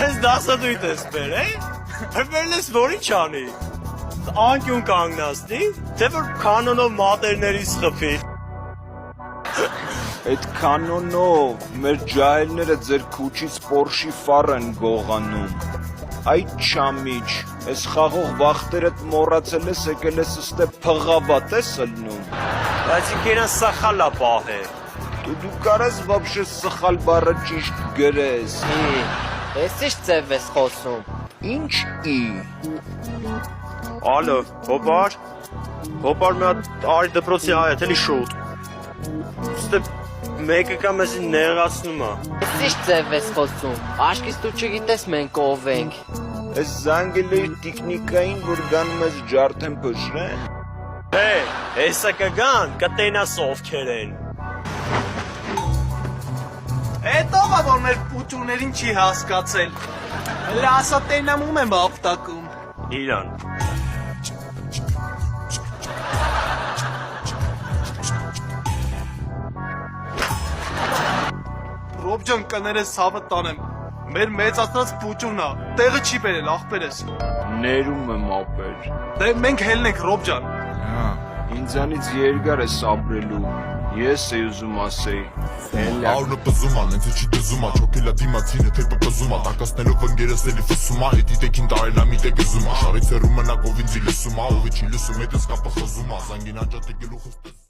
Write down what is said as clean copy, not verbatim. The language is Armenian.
Այս դասադույթ ես բեր, հրվերն ես որի չանի, անկյուն կանգնացնի, թե որ կանոնով մատերներից խփի։ Այդ կանոնով մեր ջահելները ձեր քուչից Պորշի ֆար են գողանում։ Այդ չամիչ, այս խաղող վախտերդ մոռացել ես, եկել ես ստե փղավատ ես ըլնում։ Բայց ինքերան սխալա պահ է։ Դու կարես вообще սխալ բառը ճիշտ գրես։ Ես ինչ ձև ես խոսում։ Ինչ ի։ Ալո, հոպար մի հատ արի դպրոցի հայ է, էլի շուտ։ Ստե մեկը կա մեզի նեղացնում է։ Ես ինչ ձև ես խոսում։ Աշկից դու չգիտես մենք ով ենք։ Այս զանգելի տեխնիկային, որ գանում ես ջարդեն փշրեն։ Հեսա կգան, կտենաս ովքեր են։ Էդ ով է, որ մեր պուտուներին չի հասկացել։ Հələ ասա տենամում եմ ապտակում։ Իրան։ Ռոբջան կներես ցավը տանեմ։ Մեր մեծացած պուտունա, տեղը չի բերել, ախպերես։ Ներում եմ ապեր։ Դե մենք հելնենք Ռոբջան։ Ինձանից երկար ես ապրելու։ Ես է ուզում ասեի։ Աուրը պզում ա, նենց չի դզում ա, չոքելա դիմացինը թեպը պզում ա, տակասնելով ընգերս էլի վսում ա, հետի տեքին տարենա մի տեք զում ա, շարից հեռու մնակ ով ինձի լսում ա, ովի չի լսում, հետ ես կապը խզում ա, զանգին անջատ եկելու խստես